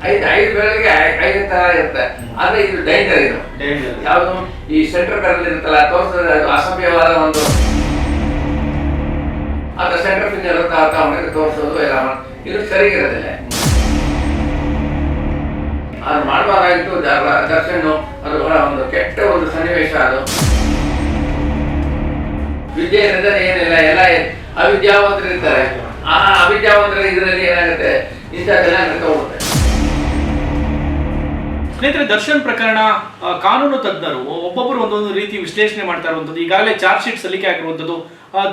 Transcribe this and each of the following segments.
ಐದು ಬೆರಳಿಗೆ ಐದು ತರ ಇರುತ್ತೆ. ಆದ್ರೆ ಇದು ಡೇಂಜರ್. ಇದು ಯಾವುದು ಈ ಸೆಂಟರ್ ಬೆರಳು ಇರುತ್ತಲ್ಲ, ತೋರಿಸಿದ್ರೆ ಅದು ಅಸಭ್ಯವಾದ ಒಂದು ಅದ ಸೆಂಟರ್ ಫಿಂಗರ್ ಅವನಿಗೆ ತೋರಿಸೋದು ಎಲ್ಲ ಇದು ಸರಿಗಿರೋದಿಲ್ಲ. ಅದು ಮಾಡಬಾರಾಗಿತ್ತು ದರ್ಶನ್. ಅದು ಬಹಳ ಒಂದು ಕೆಟ್ಟ ಒಂದು ಸನ್ನಿವೇಶ. ಅದು ವಿದ್ಯೆ ಇರೋದ್ರೆ ಏನಿಲ್ಲ, ಎಲ್ಲ ಅವಿದ್ಯಾವಂತರು ಇರ್ತಾರೆ. ಆ ಅವಿದ್ಯಾವಂತರ ಇದರಲ್ಲಿ ಏನಾಗುತ್ತೆ, ಇಂಥದ್ದೆಲ್ಲ ನಡ್ತಾ ಹೋಗುತ್ತೆ. ಸ್ನೇಹಿತರೆ, ದರ್ಶನ್ ಪ್ರಕರಣ ಕಾನೂನು ತಜ್ಞರು ಒಬ್ಬೊಬ್ಬರು ಒಂದೊಂದು ರೀತಿ ವಿಶ್ಲೇಷಣೆ ಮಾಡ್ತಾ ಇರುವಂಥದ್ದು. ಈಗಾಗಲೇ ಚಾರ್ಜ್ ಶೀಟ್ ಸಲ್ಲಿಕೆ ಆಗಿರುವಂಥದ್ದು.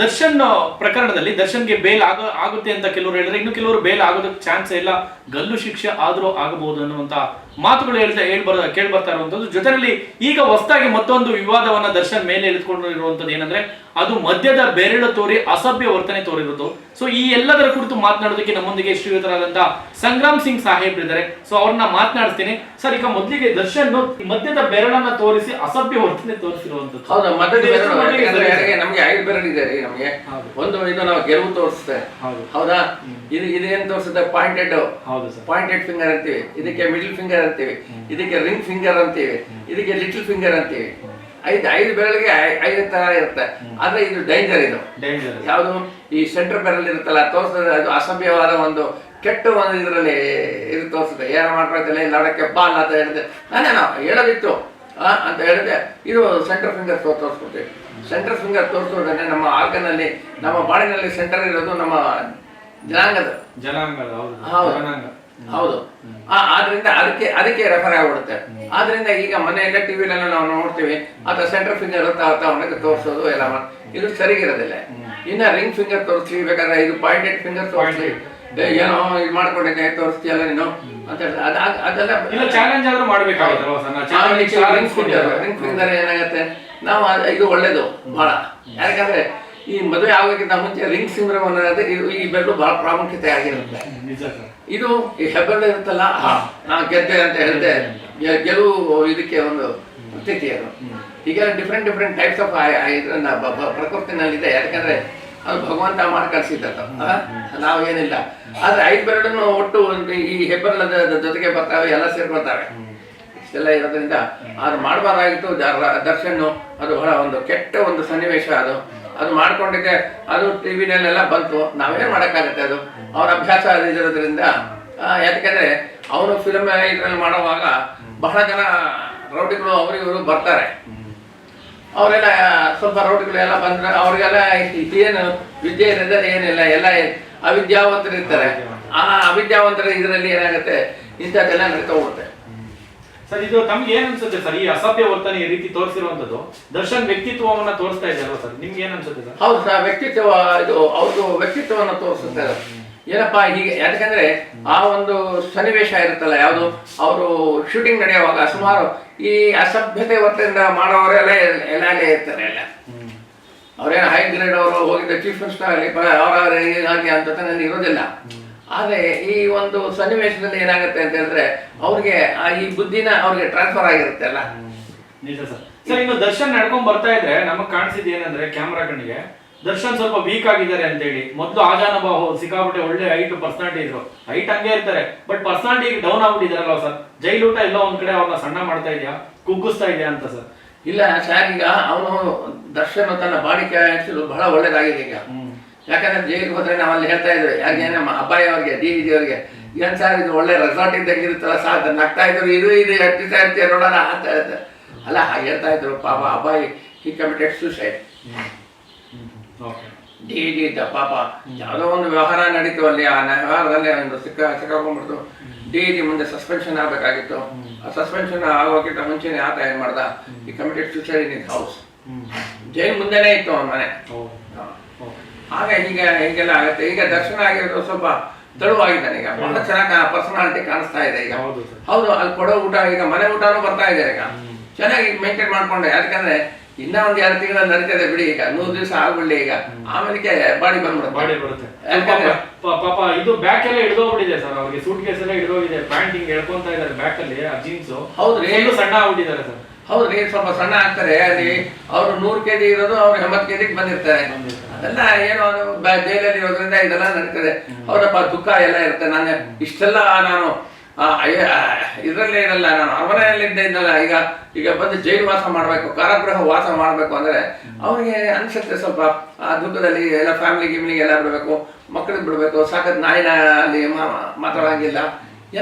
ದರ್ಶನ್ ಪ್ರಕರಣದಲ್ಲಿ ದರ್ಶನ್ಗೆ ಬೇಲ್ ಆಗುತ್ತೆ ಅಂತ ಕೆಲವರು ಹೇಳಿದ್ರೆ, ಇನ್ನು ಕೆಲವರು ಬೇಲ್ ಆಗೋದಕ್ಕೆ ಚಾನ್ಸ್ ಇಲ್ಲ, ಗಲ್ಲು ಶಿಕ್ಷೆ ಆದರೂ ಆಗಬಹುದು ಅನ್ನುವಂತ ಮಾತುಗಳು ಕೇಳಿ ಬರ್ತಾ ಇರುವಂತದ್ದು. ಜೊತೆಯಲ್ಲಿ ಈಗ ಹೊಸದಾಗಿ ಮತ್ತೊಂದು ವಿವಾದವನ್ನ ದರ್ಶನ್ ಮೇಲೆ ಎಳೆದುಕೊಂಡಿರುವಂತದ್ದು ಏನಂದ್ರೆ, ಅದು ಮದ್ಯದ ಬೆರಳು ತೋರಿ ಅಸಭ್ಯ ವರ್ತನೆ ತೋರಿರೋದು. ಸೊ ಈ ಎಲ್ಲದರ ಕುರಿತು ಮಾತನಾಡೋದಕ್ಕೆ ನಮ್ಮೊಂದಿಗೆ ಶ್ರೀಯುತರಾದಂತಹ ಸಂಗ್ರಾಮ್ ಸಿಂಗ್ ಸಾಹೇಬ್ ಇದ್ದಾರೆ. ಸೊ ಅವ್ರನ್ನ ಮಾತನಾಡ್ತೀನಿ. ಸರ್, ಈಗ ಮೊದಲಿಗೆ ದರ್ಶನ್ ಮದ್ಯದ ಬೆರಳನ್ನ ತೋರಿಸಿ ಅಸಭ್ಯ ವರ್ತನೆ ತೋರಿಸಿರುವಂತದ್ದು. ಹೌದಾ? ನಮ್ಗೆ ಐದು ಬೆರಳು ಇದೆ ರೀ. ನಮ್ಗೆ ಒಂದು ಇದು ನಾವು ಗೆಲುವು ತೋರಿಸುತ್ತೆ. ಹೌದಾ? ಇದೇನ್ ತೋರಿಸುತ್ತೆ? ಪಾಯಿಂಟೆಡ್ ಫಿಂಗರ್ ಅಂತೀವಿ, ಇದಕ್ಕೆ ಮಿಡಲ್ ಫಿಂಗರ್ ಅಂತೀವಿ, ಇದಕ್ಕೆ ರಿಂಗ್ ಫಿಂಗರ್ ಅಂತೀವಿ, ಇದಕ್ಕೆ ಲಿಟಲ್ ಫಿಂಗರ್ ಅಂತೀವಿ. ಐದು ಬೆರಳಿಗೆ ಐದು ತರ ಇರುತ್ತೆ. ಆದ್ರೆ ಇದು ಡೇಂಜರ್. ಇದು ಯಾವುದು ಈ ಸೆಂಟರ್ ಬೆರಳು ಇರುತ್ತಲ್ಲ, ತೋರಿಸಿದ್ರೆ ಅದು ಅಸಭ್ಯವಾದ ಒಂದು ಕೆಟ್ಟ ಒಂದು ಇದರಲ್ಲಿ ಇದು ತೋರಿಸುತ್ತೆ. ಏನ ಮಾಡ್ಕೊಳ್ತಿಲ್ಲ, ಲಡಕ್ಕೆ ಬಾಲ್ ಅಂತ ಹೇಳಿದೆ. ನಾವು ಹೇಳೋದಿತ್ತು ಅಂತ ಹೇಳಿದೆ. ಇದು ಸೆಂಟರ್ ಫಿಂಗರ್ ತೋರಿಸ್ಕೊಡ್ತೀವಿ. ಸೆಂಟರ್ ಫಿಂಗರ್ ತೋರಿಸೋದನ್ನೇ ನಮ್ಮ ಆರ್ಗನ್ ಅಲ್ಲಿ, ನಮ್ಮ ಬಾಡಿನಲ್ಲಿ ಸೆಂಟರ್ ಇರೋದು ನಮ್ಮ ಜನಾಂಗದ. ಹೌದು. ಆದ್ರಿಂದ ಅದಕ್ಕೆ ರೆಫರ್ ಆಗ್ಬಿಡುತ್ತೆ. ಆದ್ರಿಂದ ಈಗ ಮನೆಯಲ್ಲ ಟಿವಿಲೆಲ್ಲ ನಾವು ನೋಡ್ತೀವಿ, ಅಥವಾ ಸೆಂಟರ್ ಫಿಂಗರ್ ಅವನಿಗೆ ತೋರಿಸೋದು ಎಲ್ಲ ಇದು ಸರಿಗಿರೋದಿಲ್ಲ. ಇನ್ನ ರಿಂಗ್ ಫಿಂಗರ್ ತೋರಿಸ್ತೀವಿ, ಬೇಕಾದ್ರೆ ಇದು ಪಾಯಿಂಟೆಡ್ ಫಿಂಗರ್ ತೋರಿಸ್ತೀವಿ. ಏನೋ ಇದು ಮಾಡ್ಕೊಂಡಿದ್ದೆ ತೋರಿಸ್ತೀಯಲ್ಲ ನೀನು ಅಂತ ಹೇಳಿ ಅದೆಲ್ಲ ಚಾಲೆಂಜ್ ಆದ್ರೂ ಮಾಡ್ಬೇಕಾಗುತ್ತೆ. ರಿಂಗ್ ಫಿಂಗರ್ ಏನಾಗತ್ತೆ, ನಾವು ಇದು ಒಳ್ಳೇದು ಬಹಳ. ಯಾಕಂದ್ರೆ ಈ ಮದುವೆ ಆಗೋಕ್ಕಿಂತ ಮುಂಚೆ ರಿಂಗ್ ಫಿಂಗರ್ ಅನ್ನೋದು ಈ ಬೆರಳು ಬಹಳ ಪ್ರಾಮುಖ್ಯತೆ ಆಗಿರುತ್ತೆ. ಇದು ಈ ಹೆಬ್ಬೆರಳು ಇರುತ್ತಲ್ಲ, ನಾ ಗೆದ್ದೆ ಅಂತ ಹೇಳಿದೆ, ಗೆಲುವು ಇದಕ್ಕೆ ಒಂದು ಸ್ಥಿತಿ. ಅದು ಹೀಗೆಲ್ಲ ಡಿಫ್ರೆಂಟ್ ಟೈಪ್ಸ್ ಆಫ್ ಇದನ್ನ ಪ್ರಕೃತಿನಲ್ಲಿದೆ. ಯಾಕಂದ್ರೆ ಅದು ಭಗವಂತ ಮಾಡಿ ಕಳ್ಸಿದ್ದ, ನಾವೇನಿಲ್ಲ. ಆದ್ರೆ ಐದು ಬೆರಳನ್ನು ಒಟ್ಟು ಈ ಹೆಬ್ಬೆರಳದ ಜೊತೆಗೆ ಬರ್ತಾವೆ, ಎಲ್ಲ ಸೇರ್ಕೊಳ್ತಾವೆ. ಇಷ್ಟೆಲ್ಲ ಇರೋದ್ರಿಂದ ಅದು ಮಾಡಬಾರಾಗಿತ್ತು ದರ್ಶನ್. ಅದು ಬಹಳ ಒಂದು ಕೆಟ್ಟ ಒಂದು ಸನ್ನಿವೇಶ. ಅದು ಮಾಡ್ಕೊಂಡಿದ್ದೆ. ಅದು ಟಿವಿನಲ್ಲೆಲ್ಲ ಬಂತು. ನಾವೇನ್ ಮಾಡಕ್ಕಾಗತ್ತೆ? ಅದು ಅವನ ಅಭ್ಯಾಸ ಇರೋದ್ರಿಂದ. ಯಾಕಂದ್ರೆ ಅವನು ಫಿಲ್ಮ್ ಇದ್ರಲ್ಲಿ ಮಾಡುವಾಗ ಬಹಳ ಜನ ರೌಡಿಗಳು ಇವರು ಬರ್ತಾರೆ. ಅವರೆಲ್ಲ ಸ್ವಲ್ಪ ರೌಡಿಗಳು ಎಲ್ಲ ಬಂದ್ರೆ ಅವ್ರಿಗೆಲ್ಲ ಏನು ವಿದ್ಯೆ ಇರೋದ್ರೆ ಏನಿಲ್ಲ, ಎಲ್ಲ ಅವಿದ್ಯಾವಂತರು ಇರ್ತಾರೆ. ಆ ಅವಿದ್ಯಾವಂತರ ಇದರಲ್ಲಿ ಏನಾಗುತ್ತೆ, ಇಂಥದ್ದೆಲ್ಲ ನಡೀತಾ ಹೋಗುತ್ತೆ. ಸರ್, ಇದು ತಮ್ಗೆ ಏನ್ ಅನ್ಸುತ್ತೆ ಸರ್? ಈ ಅಸಭ್ಯ ವರ್ತನೆ ಈ ರೀತಿ ತೋರಿಸಿರುವಂತದ್ದು ದರ್ಶನ್ ವ್ಯಕ್ತಿತ್ವವನ್ನ ತೋರಿಸ್ತಾ ಇದ್ದಾರಲ್ಲ ಸರ್, ನಿಮ್ಗೆ ಏನ್ ಅನ್ಸುತ್ತೆ ಸರ್? ಹೌದು ಸರ್, ವ್ಯಕ್ತಿತ್ವ ಇದು ಅವ್ರದ್ದು ವ್ಯಕ್ತಿತ್ವವನ್ನು ತೋರಿಸುತ್ತೆ. ಏನಪ್ಪಾ ಹೀಗೆ, ಯಾಕಂದ್ರೆ ಆ ಒಂದು ಸನ್ನಿವೇಶ ಇರುತ್ತಲ್ಲ, ಯಾವುದು ಅವರು ಶೂಟಿಂಗ್ ನಡೆಯುವಾಗ ಸುಮಾರು ಈ ಅಸಭ್ಯತೆ ವರ್ತನೆಯಿಂದ ಮಾಡೋರೆಲ್ಲ ಎಲ್ಲೇ ಇರ್ತಾರೆ. ಎಲ್ಲ ಅವ್ರೇನು ಹೈ ಗ್ರೇಡ್ ಅವರು ಹೋಗಿದ್ದ ಚೀಫ್ ಮಿನಿಸ್ಟರ್ ಆಗಲಿ ಅವರವರೇ ಹೀಗಾಗಿ ಅಂತ ಇರೋದಿಲ್ಲ. ಆದ್ರೆ ಈ ಒಂದು ಸನ್ನಿವೇಶದಲ್ಲಿ ಏನಾಗುತ್ತೆ ಅಂತ ಹೇಳಿದ್ರೆ, ಅವ್ರಿಗೆ ಈ ಬುದ್ಧಿನ ಅವ್ರಿಗೆ ಟ್ರಾನ್ಸ್ಫರ್ ಆಗಿರುತ್ತೆ ಅಲ್ಲ. ನಿಜ ಸರ್. ಸರ್, ಇನ್ನು ದರ್ಶನ್ ನಡ್ಕೊಂಡ್ ಬರ್ತಾ ಇದ್ರೆ ನಮಗ್ ಕಾಣಿಸಿದ್ ಏನಂದ್ರೆ, ಕ್ಯಾಮ್ರಾ ಕಣ್ಣಿಗೆ ದರ್ಶನ್ ಸ್ವಲ್ಪ ವೀಕ್ ಆಗಿದ್ದಾರೆ ಅಂತ ಹೇಳಿ. ಮೊದಲು ಆಜಾನಬಾಹು ಸಿಕ್ಕಾಪಟ್ಟೆ ಒಳ್ಳೆ ಹೈಟ್ ಪರ್ಸನಾಲಿಟಿ ಇದ್ರು, ಹೈಟ್ ಹಂಗೆ ಇರ್ತಾರೆ, ಬಟ್ ಪರ್ಸನಾಲಿಟಿ ಡೌನ್ ಆಗ್ಬಿಟ್ಟಿದಾರಲ್ಲ ಸರ್. ಜೈಲೂಟ ಎಲ್ಲ ಒಂದ್ ಕಡೆ ಅವ್ರನ್ನ ಸಣ್ಣ ಮಾಡ್ತಾ ಇದೆಯಾ, ಕುಗ್ಗಿಸ್ತಾ ಇದೆಯಾ ಅಂತ ಸರ್? ಇಲ್ಲ ಸರ್, ಈಗ ಅವನು ದರ್ಶನ್ ತನ್ನ ಬಾಡಿ ಕ್ಯಾನ್ಸಲ್ ಬಹಳ ಒಳ್ಳೇದಾಗಿದೆ ಈಗ. ಯಾಕಂದ್ರೆ ಜೈಲಿಗೆ ಹೋದ್ರೆ ನಾವು ಅಲ್ಲಿ ಹೇಳ್ತಾ ಇದ್ವಿ, ಯಾಕೆ ನಮ್ಮ ಅಬ್ಬಾಯಿ ಅವ್ರಿಗೆ, DVG ಅವ್ರಿಗೆ, ಏನ್ ಸರ್ ಇದು ಒಳ್ಳೆ ರೆಸಾರ್ಟ್ ಇದ್ದಂಗಿರುತ್ತಲ್ಲ ಸಾರ್, ನಗ್ತಾ ಇದ್ರು, ಇದು ಹತ್ತಿಸ್ತಾ ಇರ್ತೀಯ ನೋಡೋಣ ಅಂತ ಹೇಳ್ತಾರೆ ಅಲ್ಲ. ಹಾಗೆ ಹೇಳ್ತಾ ಇದ್ರು. ಪಾಪ ಅಬ್ಬಾಯಿ ಹಿ ಕಮಿಟೆಡ್ ಸೂಸೈಡ್. DVG ಇದ್ದ ಪಾಪ, ಯಾವುದೋ ಒಂದು ವ್ಯವಹಾರ ನಡೀತು ಅಲ್ಲಿ, ಆ ವ್ಯವಹಾರದಲ್ಲಿ ಒಂದು ಸಿಕ್ಕಾಕೊಂಡ್ಬಿಡ್ತು. DVG ಮುಂದೆ ಸಸ್ಪೆನ್ಷನ್ ಆಗಬೇಕಾಗಿತ್ತು. ಆ ಸಸ್ಪೆನ್ಷನ್ ಆಗೋಕ್ಕಿಂತ ಮುಂಚೆನೆ ಆತ ಏನ್ ಮಾಡ್ದ, ಈ committed suicide in his house. Jail ಮುಂದೆನೇ ಇತ್ತು ಅವನ ಮನೆ. ಹಾಗೆ ಹೀಗೆಲ್ಲ ಆಗುತ್ತೆ. ಈಗ ದರ್ಶನ ಆಗಿರೋದು ಸ್ವಲ್ಪ ತೆಳುವಾಗಿದ್ದಾನೆ. ಈಗ ಬಹಳ ಚೆನ್ನಾಗಿ ಪರ್ಸನಾಲಿಟಿ ಕಾಣಿಸ್ತಾ ಇದೆ ಈಗ. ಹೌದು, ಅಲ್ಲಿ ಕೊಡೋ ಊಟ, ಈಗ ಮನೆ ಊಟನೂ ಬರ್ತಾ ಇದೆ ಈಗ. ಚೆನ್ನಾಗಿ ಮೇಂಟೈನ್ ಮಾಡ್ಕೊಂಡೆ. ಯಾಕಂದ್ರೆ ಇನ್ನ ಒಂದ್ 2 ತಿಂಗಳ ನಡೀತದೆ ಬಿಡಿ, ಈಗ 100 ದಿವಸ ಆಗ್ಬಿಡ್ಲಿ, ಈಗ ಆಮೇಲೆ ಬಾಡಿ ಬರುತ್ತೆ. ಪಾಪ ಇದು ಬ್ಯಾಕ್ ಎಲ್ಲ ಹಿಡಿದೋಗ್ಬಿಟ್ಟಿದೆ ಸರ್, ಅವ್ರಿಗೆ ಸೂಟ್ ಕೇಸ್ ಎಲ್ಲ ಹಿಡಿದೋಗಿದೆ, ಪ್ಯಾಂಟ್ ಹಿಂಗ್ ಹೇಳ್ಕೊಂತ ಇದಾರೆ ಬ್ಯಾಕ್ ಅಲ್ಲಿ, ಆ ಜೀನ್ಸ್. ಹೌದ್ರಿ, ಸಣ್ಣ ಆಗ್ಬಿಟ್ಟಿದ್ದಾರೆ ಸರ್. ಹೌದ್ರಿ, ಸ್ವಲ್ಪ ಸಣ್ಣ ಆಗ್ತಾರೆ. ಅಲ್ಲಿ ಅವ್ರು 100 kg ಇರೋದು ಅವ್ರು 80 kg ಬಂದಿರ್ತಾರೆ. ಅದೆಲ್ಲ ಏನು ಜೈಲಲ್ಲಿ ಇರೋದ್ರಿಂದ ಇದೆಲ್ಲ ನಡೀತದೆ. ಹೌದಪ್ಪ, ದುಃಖ ಎಲ್ಲ ಇರುತ್ತೆ. ನಾನು ಇಷ್ಟೆಲ್ಲ ಇದರಲ್ಲೇ ಇರಲ್ಲ, ನಾನು ಅರಮನೆಯಲ್ಲಿದ್ದೇ ಇದ್ದಲ್ಲ, ಈಗ ಬಂದು ಜೈಲು ವಾಸ ಮಾಡಬೇಕು, ಕಾರಾಗೃಹ ವಾಸ ಮಾಡಬೇಕು ಅಂದರೆ ಅವ್ರಿಗೆ ಅನಿಸುತ್ತೆ ಸ್ವಲ್ಪ ಆ ದುಃಖದಲ್ಲಿ ಎಲ್ಲ ಫ್ಯಾಮಿಲಿಗೆ ಎಲ್ಲ ಬಿಡಬೇಕು, ಮಕ್ಕಳಿಗೆ ಬಿಡಬೇಕು, ಸಾಕತ್ ನಾಯಿನ ಅಲ್ಲಿ ಮಾತಾಡೋಂಗಿಲ್ಲ,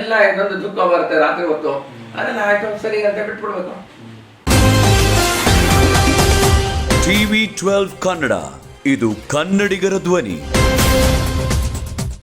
ಎಲ್ಲ ಇದೊಂದು ದುಃಖ ಬರುತ್ತೆ ರಾತ್ರಿ ಹೊತ್ತು. ಅದೆಲ್ಲ ಆಯ್ತು ಸರಿ ಅಂತ ಬಿಟ್ಬಿಡ್ಬೇಕು. TV12 ಕನ್ನಡ, ಇದು ಕನ್ನಡಿಗರ ಧ್ವನಿ.